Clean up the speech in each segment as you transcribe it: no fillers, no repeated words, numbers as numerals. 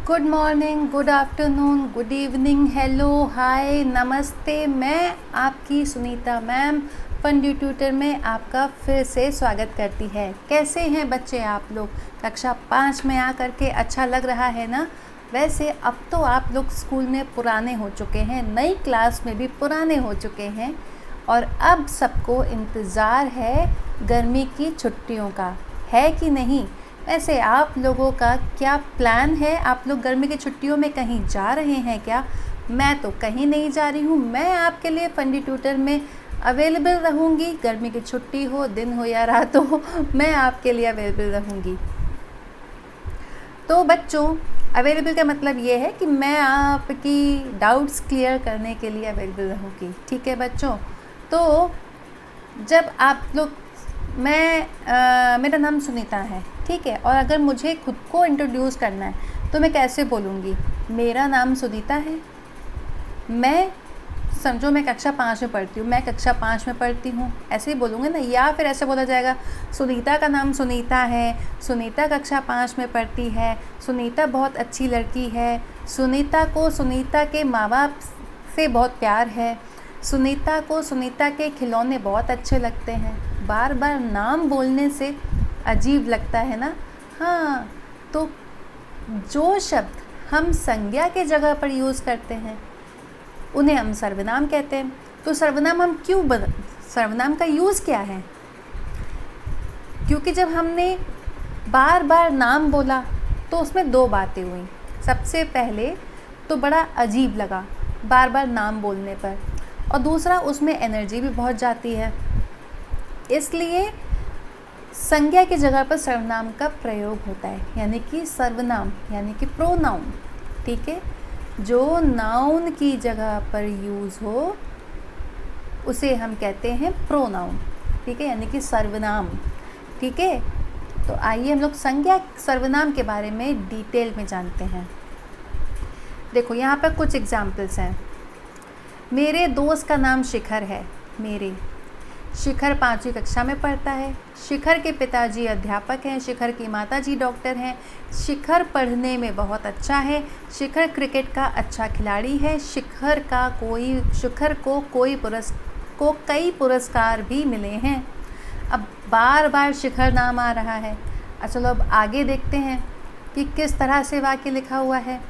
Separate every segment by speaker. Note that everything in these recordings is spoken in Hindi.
Speaker 1: Good morning, good afternoon, good evening, hello, hi, नमस्ते। मैं आपकी सुनीता मैम फंडी ट्यूटर में आपका फिर से स्वागत करती है। कैसे हैं बच्चे आप लोग? कक्षा 5 में आकर के अच्छा लग रहा है ना? वैसे अब तो आप लोग स्कूल में पुराने हो चुके हैं, नई क्लास में भी पुराने हो चुके हैं और अब सबको इंतज़ार है गर्मी की छुट्टियों का, है कि नहीं? वैसे आप लोगों का क्या प्लान है? आप लोग गर्मी की छुट्टियों में कहीं जा रहे हैं क्या? मैं तो कहीं नहीं जा रही हूँ। मैं आपके लिए फंडी ट्यूटर में अवेलेबल रहूँगी। गर्मी की छुट्टी हो, दिन हो या रात हो, मैं आपके लिए अवेलेबल रहूँगी। तो बच्चों, अवेलेबल का मतलब ये है कि मैं आपकी डाउट्स क्लियर करने के लिए अवेलेबल रहूँगी। ठीक है बच्चों? तो जब आप लोग मेरा नाम सुनीता है, ठीक है? और अगर मुझे खुद को इंट्रोड्यूस करना है तो मैं कैसे बोलूँगी? मेरा नाम सुनीता है, मैं समझो मैं कक्षा 5 में पढ़ती हूँ, मैं कक्षा 5 में पढ़ती हूँ, ऐसे ही बोलूँगी ना? या फिर ऐसे बोला जाएगा सुनीता का नाम सुनीता है, सुनीता कक्षा 5 में पढ़ती है, सुनीता बहुत अच्छी लड़की है, सुनीता को सुनीता के माँ बाप से बहुत प्यार है, सुनीता को सुनीता के खिलौने बहुत अच्छे लगते हैं। बार बार नाम बोलने से अजीब लगता है ना? हाँ, तो जो शब्द हम संज्ञा के जगह पर यूज़ करते हैं उन्हें हम सर्वनाम कहते हैं। तो सर्वनाम हम सर्वनाम का यूज़ क्या है? क्योंकि जब हमने बार बार नाम बोला तो उसमें दो बातें हुई। सबसे पहले तो बड़ा अजीब लगा बार बार नाम बोलने पर, और दूसरा उसमें एनर्जी भी बहुत जाती है। इसलिए संज्ञा की जगह पर सर्वनाम का प्रयोग होता है, यानी कि सर्वनाम यानी कि प्रोनाउन। ठीक है? जो नाउन की जगह पर यूज़ हो उसे हम कहते हैं प्रोनाउन। ठीक है? यानी कि सर्वनाम। ठीक है? तो आइए हम लोग संज्ञा सर्वनाम के बारे में डिटेल में जानते हैं। देखो यहाँ पर कुछ एग्जाम्पल्स हैं। मेरे दोस्त का नाम शिखर है। शिखर 5वीं कक्षा में पढ़ता है। शिखर के पिताजी अध्यापक हैं। शिखर की माताजी डॉक्टर हैं। शिखर पढ़ने में बहुत अच्छा है। शिखर क्रिकेट का अच्छा खिलाड़ी है। शिखर को कई पुरस्कार भी मिले हैं। अब बार बार शिखर नाम आ रहा है। चलो अब आगे देखते हैं कि किस तरह से वाक्य लिखा हुआ है।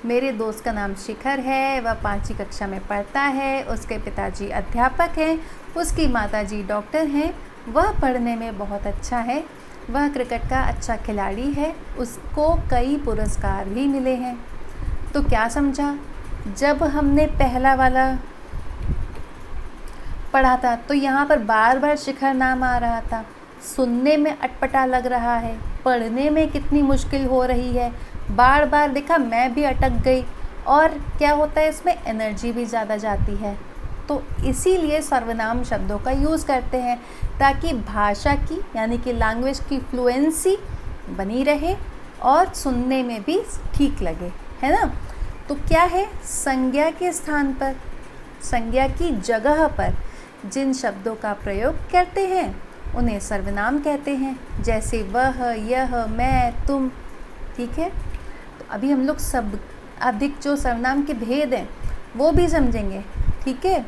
Speaker 1: मेरे दोस्त का नाम शिखर है, वह 5वीं कक्षा में पढ़ता है, उसके पिताजी अध्यापक हैं, उसकी माताजी डॉक्टर हैं, वह पढ़ने में बहुत अच्छा है, वह क्रिकेट का अच्छा खिलाड़ी है, उसको कई पुरस्कार भी मिले हैं। तो क्या समझा? जब हमने पहला वाला पढ़ा था तो यहाँ पर बार बार शिखर नाम आ रहा था, सुनने में अटपटा लग रहा है, पढ़ने में कितनी मुश्किल हो रही है, बार बार देखा मैं भी अटक गई, और क्या होता है इसमें एनर्जी भी ज़्यादा जाती है। तो इसीलिए सर्वनाम शब्दों का यूज़ करते हैं ताकि भाषा की यानी कि लैंग्वेज की फ्लुएंसी बनी रहे और सुनने में भी ठीक लगे, है ना? तो क्या है, संज्ञा के स्थान पर, संज्ञा की जगह पर जिन शब्दों का प्रयोग करते हैं उन्हें सर्वनाम कहते हैं। जैसे वह, यह, मैं, तुम। ठीक है? तो अभी हम लोग सब अधिक जो सर्वनाम के भेद हैं वो भी समझेंगे। ठीक है?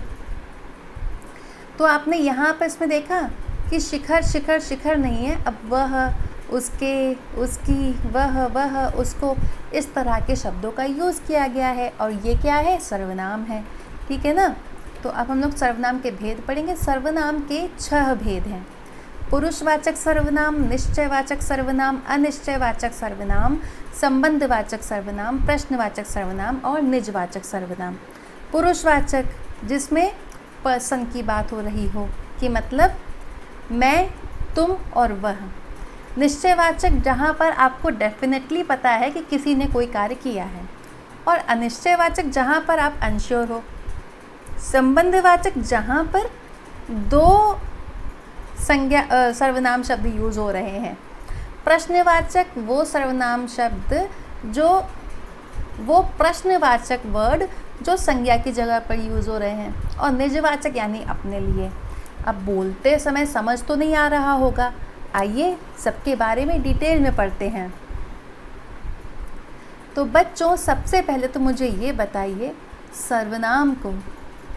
Speaker 1: तो आपने यहाँ पर इसमें देखा कि शिखर शिखर शिखर नहीं है, अब वह, उसके, उसकी, वह, उसको, इस तरह के शब्दों का यूज़ किया गया है और ये क्या है? सर्वनाम है। ठीक है ना? तो अब हम लोग सर्वनाम के भेद पढ़ेंगे। सर्वनाम के 6 भेद हैं। पुरुषवाचक सर्वनाम, निश्चयवाचक सर्वनाम, अनिश्चयवाचक सर्वनाम, संबंधवाचक सर्वनाम, प्रश्नवाचक सर्वनाम और निजवाचक सर्वनाम। पुरुषवाचक जिसमें पर्सन की बात हो रही हो, कि मतलब मैं, तुम और वह। निश्चयवाचक जहाँ पर आपको डेफिनेटली पता है कि किसी ने कोई कार्य किया है, और अनिश्चयवाचक जहाँ पर आप अनश्योर हो। संबंधवाचक जहाँ पर दो सर्वनाम शब्द यूज़ हो रहे हैं। प्रश्नवाचक वो सर्वनाम शब्द वो प्रश्नवाचक वर्ड जो संज्ञा की जगह पर यूज़ हो रहे हैं। और निजवाचक यानी अपने लिए। अब बोलते समय समझ तो नहीं आ रहा होगा, आइए सबके बारे में डिटेल में पढ़ते हैं। तो बच्चों सबसे पहले तो मुझे ये बताइए, सर्वनाम को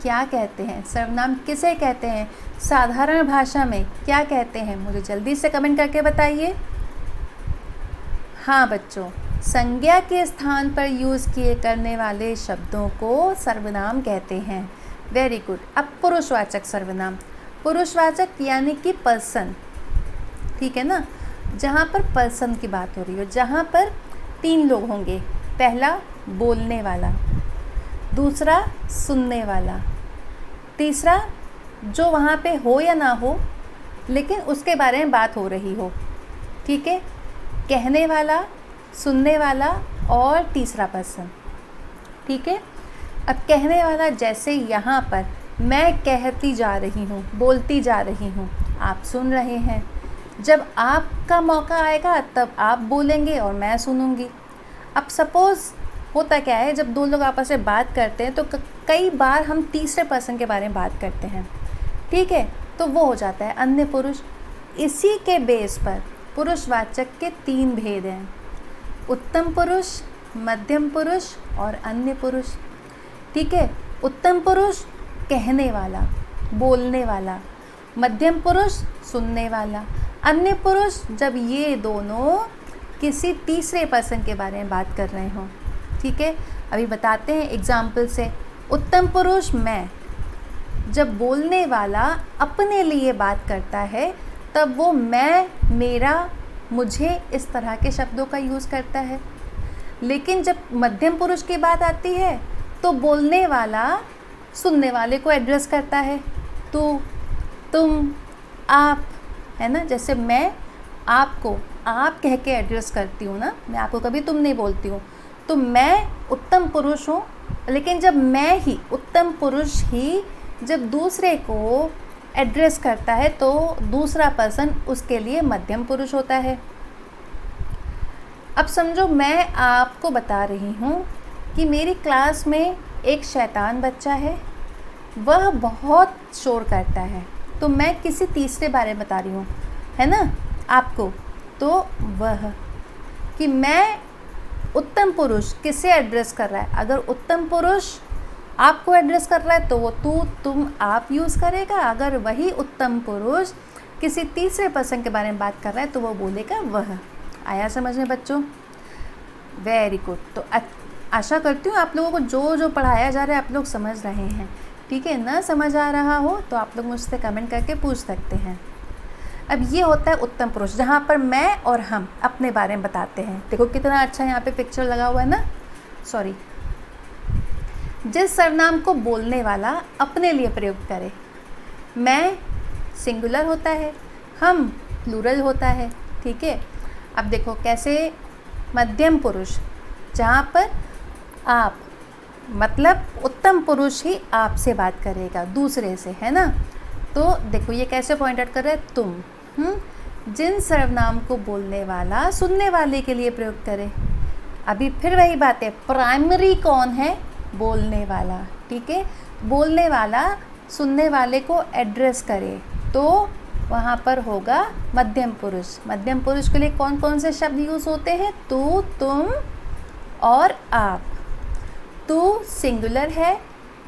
Speaker 1: क्या कहते हैं? सर्वनाम किसे कहते हैं? साधारण भाषा में क्या कहते हैं? मुझे जल्दी से कमेंट करके बताइए। हाँ बच्चों, संज्ञा के स्थान पर यूज़ किए करने वाले शब्दों को सर्वनाम कहते हैं। Very good. अब पुरुषवाचक सर्वनाम, पुरुषवाचक यानी कि पर्सन, ठीक है ना, जहाँ पर पर्सन की बात हो रही हो, जहाँ पर 3 लोग होंगे, पहला बोलने वाला, दूसरा सुनने वाला, तीसरा जो वहाँ पे हो या ना हो लेकिन उसके बारे में बात हो रही हो, ठीक है, कहने वाला, सुनने वाला और तीसरा पर्सन, ठीक है। अब कहने वाला, जैसे यहाँ पर मैं कहती जा रही हूँ, बोलती जा रही हूँ, आप सुन रहे हैं। जब आपका मौका आएगा तब आप बोलेंगे और मैं सुनूंगी। अब सपोज़ होता क्या है, जब 2 लोग आपस में बात करते हैं तो कई बार हम तीसरे पर्सन के बारे में बात करते हैं, ठीक है, तो वो हो जाता है अन्य पुरुष। इसी के बेस पर पुरुषवाचक के 3 भेद हैं, उत्तम पुरुष, मध्यम पुरुष और अन्य पुरुष, ठीक है। उत्तम पुरुष कहने वाला, बोलने वाला, मध्यम पुरुष सुनने वाला, अन्य पुरुष जब ये दोनों किसी तीसरे पर्सन के बारे में बात कर रहे हों, ठीक है। अभी बताते हैं एग्जाम्पल से। उत्तम पुरुष मैं, जब बोलने वाला अपने लिए बात करता है तब वो मैं, मेरा, मुझे इस तरह के शब्दों का यूज़ करता है। लेकिन जब मध्यम पुरुष की बात आती है तो बोलने वाला सुनने वाले को एड्रेस करता है, तू, तुम, आप, है ना। जैसे मैं आपको आप कह के एड्रेस करती हूँ ना, मैं आपको कभी तुम नहीं बोलती हूँ, तो मैं उत्तम पुरुष हूँ। लेकिन जब मैं ही, उत्तम पुरुष ही जब दूसरे को एड्रेस करता है तो दूसरा पर्सन उसके लिए मध्यम पुरुष होता है। अब समझो मैं आपको बता रही हूँ कि मेरी क्लास में एक शैतान बच्चा है, वह बहुत शोर करता है, तो मैं किसी तीसरे बारे में बता रही हूँ, है ना, आपको, तो वह कि मैं उत्तम पुरुष किसे एड्रेस कर रहा है। अगर उत्तम पुरुष आपको एड्रेस कर रहा है तो वो तू, तुम, आप यूज़ करेगा। अगर वही उत्तम पुरुष किसी तीसरे पर्सन के बारे में बात कर रहा है तो वो बोलेगा वह। आया समझ में बच्चों? Very good. तो आशा करती हूँ आप लोगों को जो जो पढ़ाया जा रहा है आप लोग समझ रहे हैं, ठीक है ना। समझ आ रहा हो तो आप लोग मुझसे कमेंट करके पूछ सकते हैं। अब ये होता है उत्तम पुरुष, जहाँ पर मैं और हम अपने बारे में बताते हैं। देखो कितना अच्छा यहाँ पे पिक्चर लगा हुआ है ना, सॉरी। जिस सर्वनाम को बोलने वाला अपने लिए प्रयोग करे, मैं सिंगुलर होता है, हम प्लूरल होता है, ठीक है। अब देखो कैसे, मध्यम पुरुष, जहाँ पर आप, मतलब उत्तम पुरुष ही आपसे बात करेगा दूसरे से, है ना। तो देखो ये कैसे पॉइंट आउट कर रहा है, तुम, जिन सर्वनाम को बोलने वाला सुनने वाले के लिए प्रयोग करे। अभी फिर वही बात है, प्राइमरी कौन है? बोलने वाला, ठीक है। बोलने वाला सुनने वाले को एड्रेस करे तो वहाँ पर होगा मध्यम पुरुष। मध्यम पुरुष के लिए कौन कौन से शब्द यूज़ होते हैं? तू, तुम और आप। तू सिंगुलर है,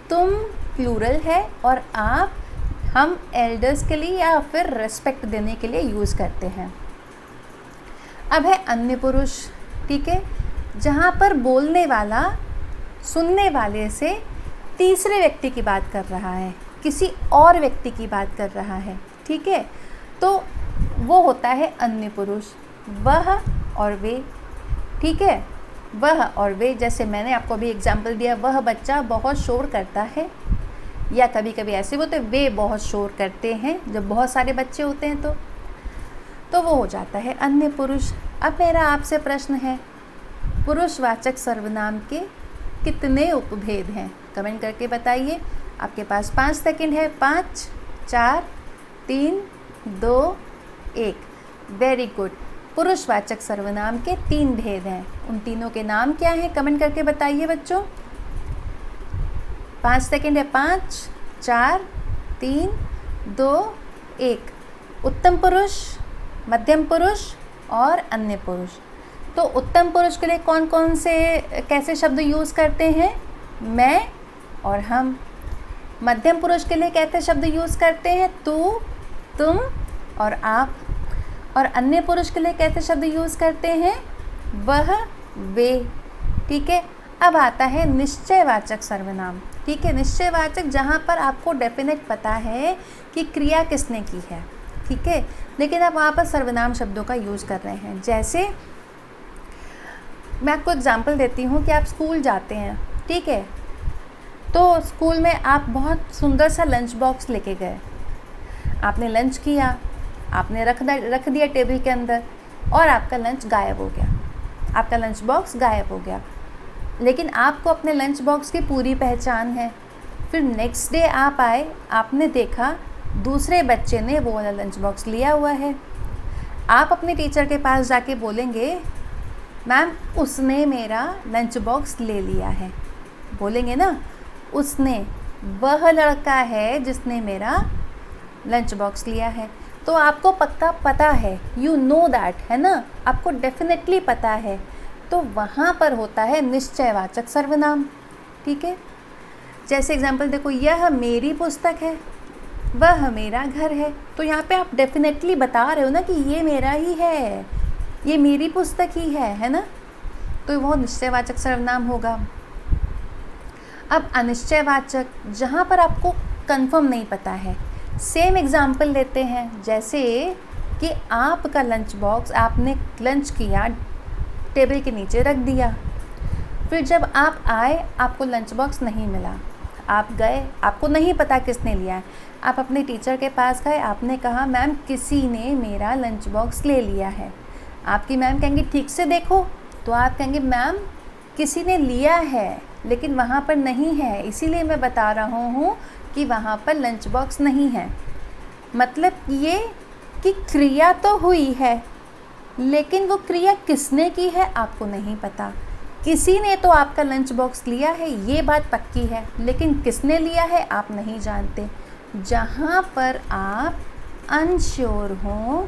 Speaker 1: तुम प्लूरल है और आप हम एल्डर्स के लिए या फिर रेस्पेक्ट देने के लिए यूज़ करते हैं। अब है अन्य पुरुष, ठीक है, जहाँ पर बोलने वाला सुनने वाले से तीसरे व्यक्ति की बात कर रहा है, किसी और व्यक्ति की बात कर रहा है, ठीक है। तो वो होता है अन्य पुरुष, वह और वे, ठीक है। वह और वे, जैसे मैंने आपको अभी एग्जाम्पल दिया, वह बच्चा बहुत शोर करता है, या कभी कभी ऐसे बोलते वे बहुत शोर करते हैं, जब बहुत सारे बच्चे होते हैं तो वो हो जाता है अन्य पुरुष। अब मेरा आपसे प्रश्न है, पुरुषवाचक सर्वनाम के कितने उपभेद हैं? कमेंट करके बताइए। आपके पास 5 सेकंड है। 5, 4, 3, 2, 1। Very good. पुरुषवाचक सर्वनाम के 3 भेद हैं। उन तीनों के नाम क्या हैं? कमेंट करके बताइए बच्चों। 5 सेकंड है। 5, 4, 3, 2, 1। उत्तम पुरुष, मध्यम पुरुष और अन्य पुरुष। तो उत्तम पुरुष के लिए कौन कौन से कैसे शब्द यूज़ करते हैं? मैं और हम। मध्यम पुरुष के लिए कैसे शब्द यूज़ करते हैं? तू, तुम और आप। और अन्य पुरुष के लिए कैसे शब्द यूज़ करते हैं? वह, वे। ठीक है, अब आता है निश्चयवाचक सर्वनाम। ठीक है, निश्चयवाचक जहाँ पर आपको डेफिनेट पता है कि क्रिया किसने की है। ठीक है, लेकिन आप वहाँ पर सर्वनाम शब्दों का यूज़ कर रहे हैं। जैसे मैं आपको एग्जांपल देती हूँ कि आप स्कूल जाते हैं। ठीक है, तो स्कूल में आप बहुत सुंदर सा लंच बॉक्स लेके गए, आपने लंच किया, आपने रख दिया टेबल के अंदर और आपका लंच गायब हो गया, आपका लंच बॉक्स गायब हो गया। लेकिन आपको अपने लंच बॉक्स की पूरी पहचान है। फिर नेक्स्ट डे आप आए, आपने देखा दूसरे बच्चे ने वो वाला लंच बॉक्स लिया हुआ है। आप अपने टीचर के पास जाके बोलेंगे, मैम उसने मेरा लंच बॉक्स ले लिया है। बोलेंगे ना, उसने, वह लड़का है जिसने मेरा लंच बॉक्स लिया है। तो आपको पक्का पता है, यू नो दैट, है ना, आपको डेफिनेटली पता है। तो वहाँ पर होता है निश्चयवाचक सर्वनाम। ठीक है, जैसे एग्जाम्पल देखो, यह मेरी पुस्तक है, वह मेरा घर है। तो यहाँ पे आप डेफिनेटली बता रहे हो ना कि ये मेरा ही है, ये मेरी पुस्तक ही है ना। तो वो निश्चयवाचक सर्वनाम होगा। अब अनिश्चयवाचक, जहाँ पर आपको कंफर्म नहीं पता है। सेम एग्जाम्पल लेते हैं, जैसे कि आपका लंच बॉक्स, आपने लंच किया, टेबल के नीचे रख दिया। फिर जब आप आए, आपको लंच बॉक्स नहीं मिला, आप गए, आपको नहीं पता किसने लिया है। आप अपने टीचर के पास गए, आपने कहा, मैम किसी ने मेरा लंच बॉक्स ले लिया है। आपकी मैम कहेंगी, ठीक से देखो। तो आप कहेंगे, मैम किसी ने लिया है लेकिन वहाँ पर नहीं है, इसीलिए मैं बता रहा हूँ कि वहाँ पर लंच बॉक्स नहीं है। मतलब ये कि क्रिया तो हुई है, लेकिन वो क्रिया किसने की है आपको नहीं पता। किसी ने तो आपका लंच बॉक्स लिया है, ये बात पक्की है, लेकिन किसने लिया है आप नहीं जानते। जहाँ पर आप अनश्योर हों,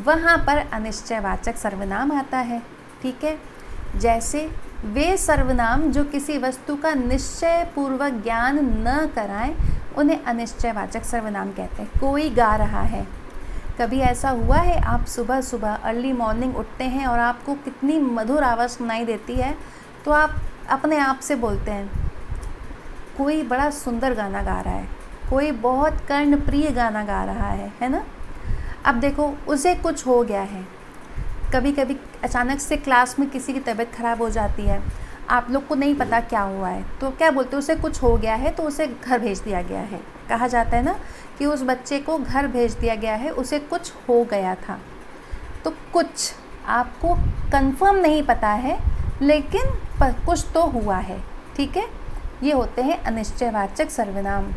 Speaker 1: वहाँ पर अनिश्चयवाचक सर्वनाम आता है। ठीक है, जैसे वे सर्वनाम जो किसी वस्तु का निश्चय पूर्वक ज्ञान न कराएं, उन्हें अनिश्चयवाचक सर्वनाम कहते हैं। कोई गा रहा है, कभी ऐसा हुआ है आप सुबह सुबह अर्ली मॉर्निंग उठते हैं और आपको कितनी मधुर आवाज़ सुनाई देती है, तो आप अपने आप से बोलते हैं, कोई बड़ा सुंदर गाना गा रहा है, कोई बहुत कर्णप्रिय गाना गा रहा है ना। अब देखो, उसे कुछ हो गया है। कभी कभी अचानक से क्लास में किसी की तबीयत ख़राब हो जाती है, आप लोग को नहीं पता क्या हुआ है, तो क्या बोलते हैं, उसे कुछ हो गया है तो उसे घर भेज दिया गया है। कहा जाता है ना कि उस बच्चे को घर भेज दिया गया है, उसे कुछ हो गया था। तो कुछ आपको कंफर्म नहीं पता है, लेकिन कुछ तो हुआ है। ठीक है, ये होते हैं अनिश्चयवाचक सर्वनाम।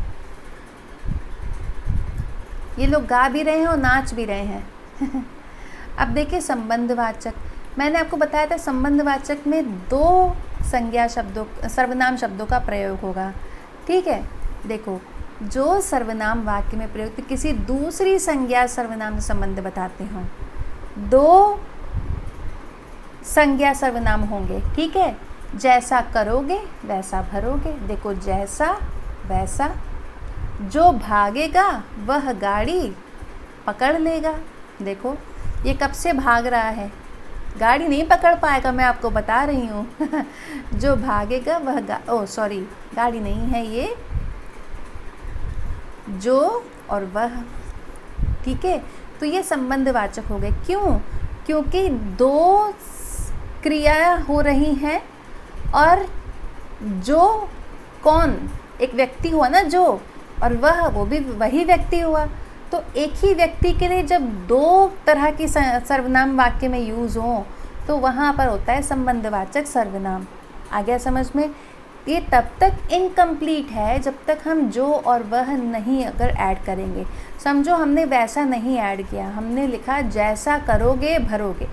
Speaker 1: ये लोग गा भी रहे हैं और नाच भी रहे हैं। अब देखिए संबंधवाचक, मैंने आपको बताया था संबंधवाचक में दो संज्ञा शब्दों, सर्वनाम शब्दों का प्रयोग होगा। ठीक है, देखो, जो सर्वनाम वाक्य में प्रयुक्त किसी दूसरी संज्ञा सर्वनाम से संबंध बताते हों, दो संज्ञा सर्वनाम होंगे। ठीक है, जैसा करोगे वैसा भरोगे। देखो, जैसा वैसा। जो भागेगा वह गाड़ी पकड़ लेगा। देखो, ये कब से भाग रहा है, गाड़ी नहीं पकड़ पाएगा, मैं आपको बता रही हूँ। जो भागेगा वह गाड़ी नहीं है, ये जो और वह। ठीक है, तो ये संबंधवाचक हो गए। क्यों? क्योंकि दो क्रिया हो रही हैं और जो, कौन, एक व्यक्ति हुआ ना जो, और वह, वो भी वही व्यक्ति हुआ। तो एक ही व्यक्ति के लिए जब दो तरह की सर्वनाम वाक्य में यूज़ हो, तो वहाँ पर होता है संबंधवाचक सर्वनाम। आ गया समझ में? ये तब तक इनकम्प्लीट है जब तक हम जो और वह नहीं अगर ऐड करेंगे। समझो हमने वैसा नहीं ऐड किया, हमने लिखा जैसा करोगे भरोगे,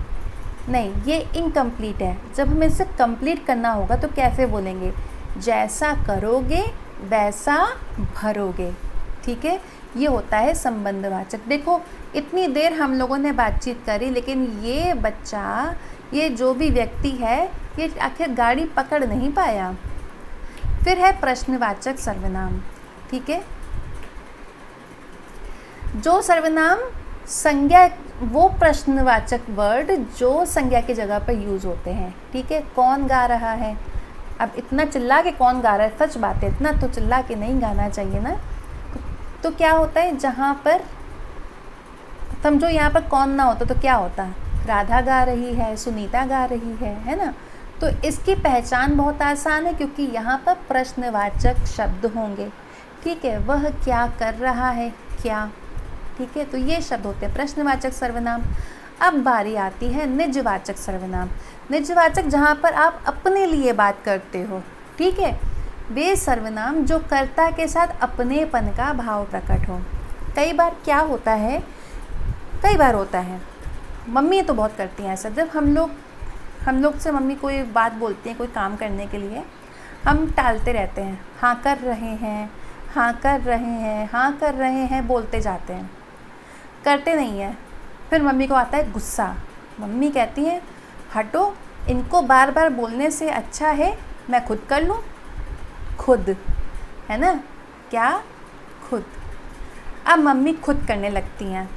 Speaker 1: नहीं, ये इनकम्प्लीट है। जब हमें इसे कंप्लीट करना होगा तो कैसे बोलेंगे? जैसा करोगे वैसा भरोगे। ठीक है, ये होता है संबंधवाचक। देखो इतनी देर हम लोगों ने बातचीत करी, लेकिन ये बच्चा, ये जो भी व्यक्ति है, ये आखिर गाड़ी पकड़ नहीं पाया। फिर है प्रश्नवाचक सर्वनाम। ठीक है, जो सर्वनाम संज्ञा, वो प्रश्नवाचक वर्ड जो संज्ञा की जगह पर यूज़ होते हैं। ठीक है, कौन गा रहा है, अब इतना चिल्ला के कौन गा रहा है, सच बात है, इतना तो चिल्ला के नहीं गाना चाहिए ना। तो क्या होता है, जहाँ पर समझो यहाँ पर कौन ना होता तो क्या होता, राधा गा रही है, सुनीता गा रही है ना। तो इसकी पहचान बहुत आसान है, क्योंकि यहाँ पर प्रश्नवाचक शब्द होंगे। ठीक है, वह क्या कर रहा है, क्या। ठीक है, तो ये शब्द होते हैं प्रश्नवाचक सर्वनाम। अब बारी आती है निजवाचक सर्वनाम। निजवाचक जहाँ पर आप अपने लिए बात करते हो। ठीक है, वे सर्वनाम जो कर्ता के साथ अपनेपन का भाव प्रकट हो। कई बार क्या होता है, कई बार होता है, मम्मी तो बहुत करती हैं ऐसा, जब हम लोग से मम्मी कोई बात बोलती हैं कोई काम करने के लिए, हम टालते रहते हैं, हाँ कर रहे हैं, हाँ कर रहे हैं, हाँ कर रहे हैं बोलते जाते हैं, करते नहीं हैं। फिर मम्मी को आता है गुस्सा। मम्मी कहती हैं हटो, इनको बार बार बोलने से अच्छा है मैं खुद कर लूँ। खुद, है ना, क्या, खुद। अब मम्मी खुद करने लगती हैं,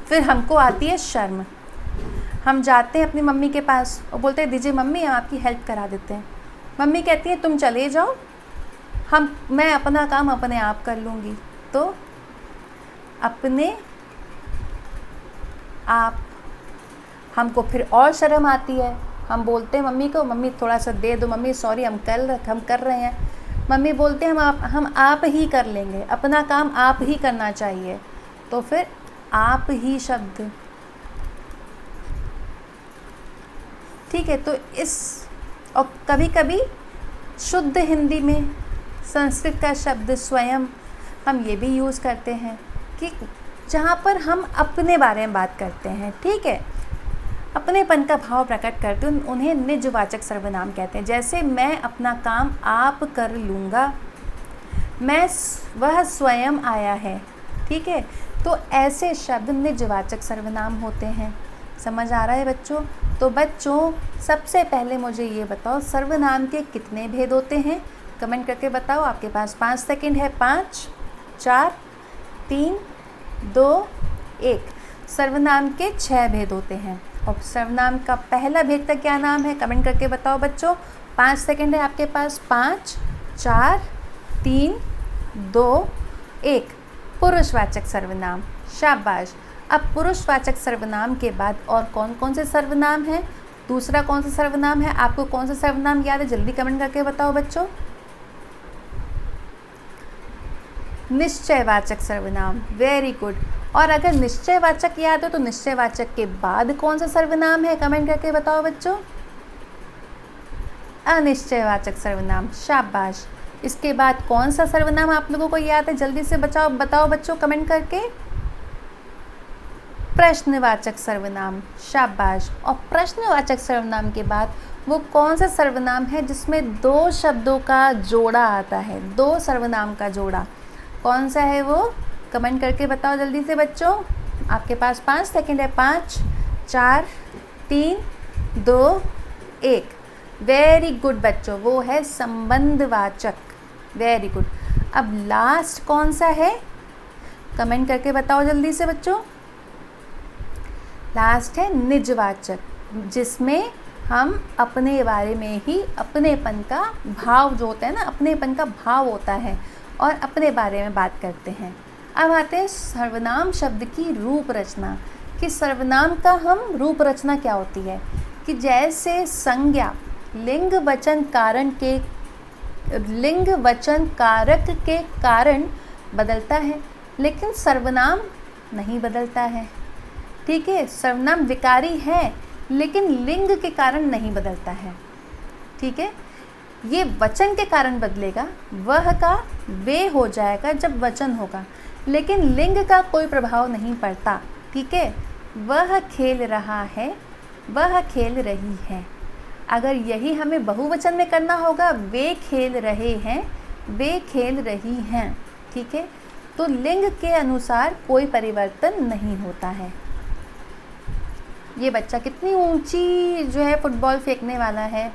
Speaker 1: फिर हमको आती है शर्म। हम जाते हैं अपनी मम्मी के पास और बोलते हैं दीजिए मम्मी, हम आपकी हेल्प करा देते हैं। मम्मी कहती है तुम चले जाओ, मैं अपना काम अपने आप कर लूँगी। तो अपने आप, हमको फिर और शर्म आती है। हम बोलते हैं मम्मी को, मम्मी थोड़ा सा दे दो, मम्मी सॉरी हम कर रहे हैं। मम्मी बोलते हैं हम आप ही कर लेंगे, अपना काम आप ही करना चाहिए। तो फिर आप ही शब्द। ठीक है, तो इस, और कभी कभी शुद्ध हिंदी में संस्कृत का शब्द स्वयं हम ये भी यूज़ करते हैं कि जहाँ पर हम अपने बारे में बात करते हैं। ठीक है, अपनेपन का भाव प्रकट करते हैं, उन्हें निजवाचक सर्वनाम कहते हैं। जैसे मैं अपना काम आप कर लूँगा, वह स्वयं आया है। ठीक है, तो ऐसे शब्द निजवाचक सर्वनाम होते हैं। समझ आ रहा है बच्चों? तो बच्चों सबसे पहले मुझे ये बताओ, सर्वनाम के कितने भेद होते हैं? कमेंट करके बताओ। आपके पास 5 सेकंड है। 5, 4, 3, 2, 1। सर्वनाम के 6 भेद होते हैं। और सर्वनाम का पहला भेद का क्या नाम है? कमेंट करके बताओ बच्चों। 5 सेकंड है आपके पास। 5, 4, 3, 2, 1। पुरुषवाचक सर्वनाम। शाबाश। अब पुरुषवाचक सर्वनाम के बाद और कौन कौन से सर्वनाम हैं? दूसरा कौन सा सर्वनाम है? आपको कौन सा सर्वनाम याद है? जल्दी कमेंट करके बताओ बच्चों। निश्चयवाचक सर्वनाम। Very good. और अगर निश्चयवाचक याद हो तो निश्चयवाचक के बाद कौन सा सर्वनाम है? कमेंट करके बताओ बच्चों। अनिश्चयवाचक सर्वनाम। शाबाश। इसके बाद कौन सा सर्वनाम आप लोगों को याद है? जल्दी से बताओ बच्चों कमेंट करके। प्रश्नवाचक सर्वनाम। शाबाश। और प्रश्नवाचक सर्वनाम के बाद वो कौन सा सर्वनाम है जिसमें 2 शब्दों का जोड़ा आता है? 2 सर्वनाम का जोड़ा कौन सा है वो? कमेंट करके बताओ जल्दी से बच्चों। आपके पास 5 सेकंड है। 5, 4, 3, 2, 1। वेरी गुड बच्चों, वो है संबंधवाचक। Very good. अब लास्ट कौन सा है? कमेंट करके बताओ जल्दी से बच्चों। लास्ट है निजवाचक, जिसमें हम अपने बारे में ही अपनेपन का भाव जो होता है ना, अपनेपन का भाव होता है और अपने बारे में बात करते हैं। अब आते हैं सर्वनाम शब्द की रूप रचना, कि सर्वनाम का हम रूप रचना क्या होती है। कि जैसे संज्ञा लिंग वचन कारक के कारण बदलता है, लेकिन सर्वनाम नहीं बदलता है। ठीक है, सर्वनाम विकारी है लेकिन लिंग के कारण नहीं बदलता है। ठीक है, ये वचन के कारण बदलेगा, वह का वे हो जाएगा जब वचन होगा, लेकिन लिंग का कोई प्रभाव नहीं पड़ता। ठीक है, वह खेल रहा है, वह खेल रही है। अगर यही हमें बहुवचन में करना होगा, वे खेल रहे हैं, वे खेल रही हैं। ठीक है, तो लिंग के अनुसार कोई परिवर्तन नहीं होता है। ये बच्चा कितनी ऊंची जो है फुटबॉल फेंकने वाला है।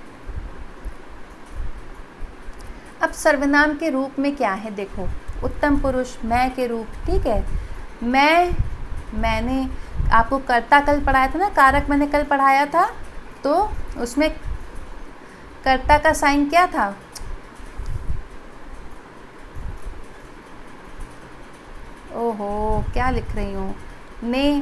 Speaker 1: अब सर्वनाम के रूप में क्या है, देखो उत्तम पुरुष मैं के रूप, ठीक है। मैं, मैंने, आपको कर्ता कल पढ़ाया था ना, कारक मैंने कल पढ़ाया था, तो उसमें कर्ता का साइन क्या था, ओहो क्या लिख रही हूँ, ने,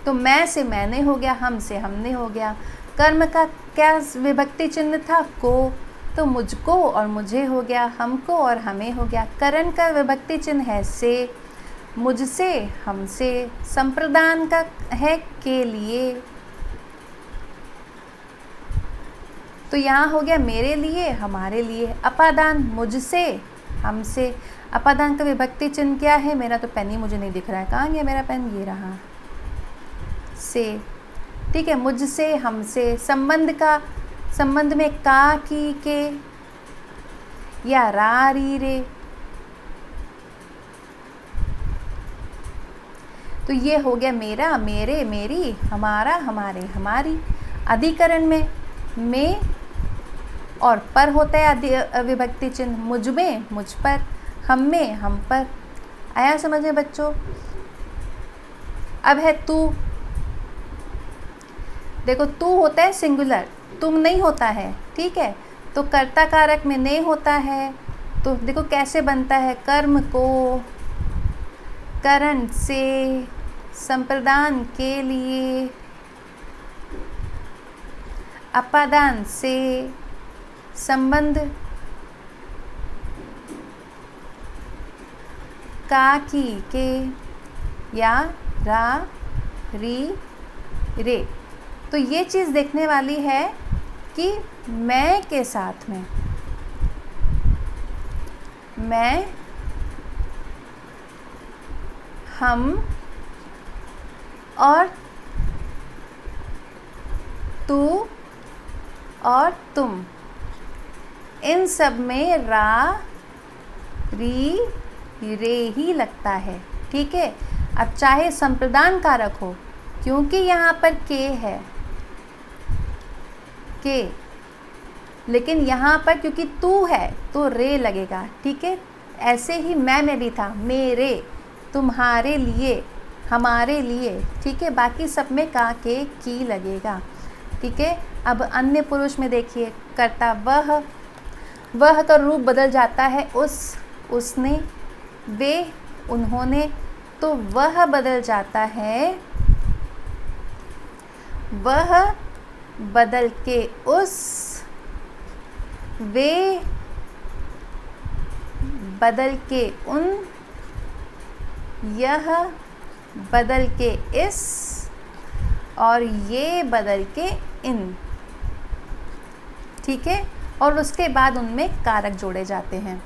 Speaker 1: तो मैं से मैंने हो गया, हम से हमने हो गया। कर्म का क्या विभक्ति चिन्ह था, को, तो मुझको और मुझे हो गया, हमको और हमें हो गया। करण का विभक्ति चिन्ह है से, मुझसे हमसे। संप्रदान का है के लिए, तो यहाँ हो गया मेरे लिए हमारे लिए। अपादान मुझसे हमसे। अपादान का विभक्ति चिन्ह क्या है, मेरा तो पेन ही मुझे नहीं दिख रहा है, कहाँ गया मेरा पेन, ये रहा, से, ठीक है। मुझसे हमसे। संबंध का, संबंध में का की के या रा री रे, तो ये हो गया मेरा मेरे मेरी, हमारा हमारे हमारी। अधिकरण में और पर होता है विभक्ति चिन्ह, मुझ में मुझ पर, हम में हम पर। आया समझ में बच्चों। अब है तू, देखो तू होता है सिंगुलर, तुम नहीं होता है, ठीक है। तो कर्ता कारक में ने होता है, तो देखो कैसे बनता है, कर्म को, करण से, संप्रदान के लिए, अपादान से, संबंध का की के या रा री रे। तो ये चीज़ देखने वाली है कि मैं के साथ में मैं, हम और तू और तुम, इन सब में रा री रे ही लगता है, ठीक है। अब चाहे संप्रदान कारक हो, क्योंकि यहाँ पर के है, के, लेकिन यहाँ पर क्योंकि तू है तो रे लगेगा, ठीक है। ऐसे ही मैं में भी था, मेरे, तुम्हारे लिए, हमारे लिए, ठीक है। बाकी सब में का के की लगेगा, ठीक है। अब अन्य पुरुष में देखिए, कर्ता वह का रूप बदल जाता है उस, उसने, वे, उन्होंने, तो वह बदल जाता है, वह बदल के उस, वे बदल के उन, यह बदल के इस, और ये बदल के इन, ठीक है। और उसके बाद उनमें कारक जोड़े जाते हैं।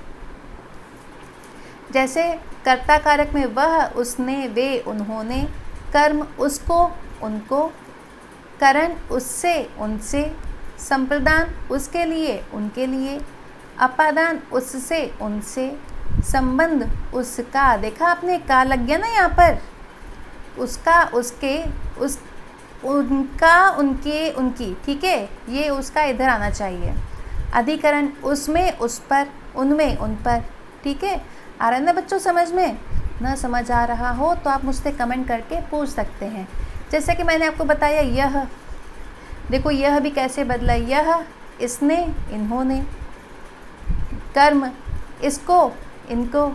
Speaker 1: जैसे कर्ता कारक में वह, उसने, वे, उन्होंने, कर्म उसको, उनको, करण उससे, उनसे, संप्रदान उसके लिए, उनके लिए, अपादान उससे, उनसे, संबंध उसका, देखा आपने का लग गया ना यहाँ पर, उसका, उसके, उस, उनका, उनके, उनकी, ठीक है। ये उसका इधर आना चाहिए। अधिकरण उसमें, उस पर, उनमें, उन पर, ठीक है। आ रहा है ना बच्चों समझ में। ना समझ आ रहा हो तो आप मुझसे कमेंट करके पूछ सकते हैं। जैसे कि मैंने आपको बताया, यह देखो, यह भी कैसे बदला, यह, इसने, इन्होंने, कर्म इसको, इनको,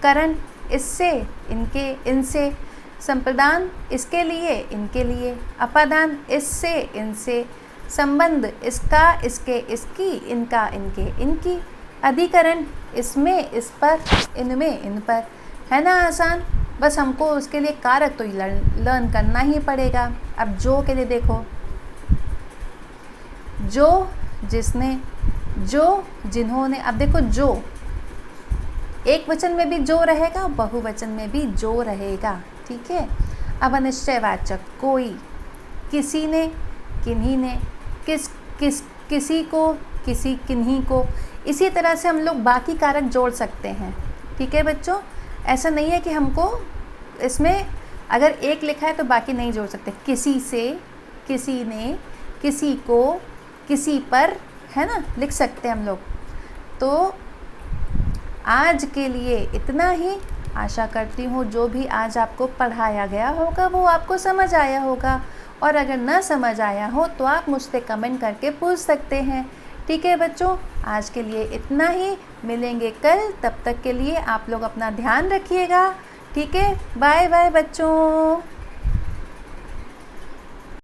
Speaker 1: करण इससे, इनके, इनसे, संप्रदान इसके लिए, इनके लिए, अपादान इससे, इनसे, संबंध इसका, इसके, इसकी, इनका, इनके, इनकी, अधिकरण इसमें, इस पर, इनमें, इन पर। है ना आसान। बस हमको उसके लिए कारक तो लर्न करना ही पड़ेगा। अब जो के लिए देखो, जो, जिसने, जो, जिन्होंने। अब देखो जो, एक वचन में भी जो रहेगा, बहुवचन में भी जो रहेगा, ठीक है। अब अनिश्चयवाचक, कोई, किसी ने, किन्हीं ने, किसी को, किसी, किन्हीं को। इसी तरह से हम लोग बाकी कारक जोड़ सकते हैं, ठीक है बच्चों। ऐसा नहीं है कि हमको इसमें अगर एक लिखा है तो बाकी नहीं जोड़ सकते। किसी से, किसी ने, किसी को, किसी पर, है ना, लिख सकते हैं हम लोग। तो आज के लिए इतना ही। आशा करती हूँ जो भी आज आपको पढ़ाया गया होगा वो आपको समझ आया होगा, और अगर ना समझ आया हो तो आप मुझसे कमेंट करके पूछ सकते हैं। ठीक है बच्चों, आज के लिए इतना ही। मिलेंगे कल, तब तक के लिए आप लोग अपना ध्यान रखिएगा। ठीक है, बाय बाय बच्चों।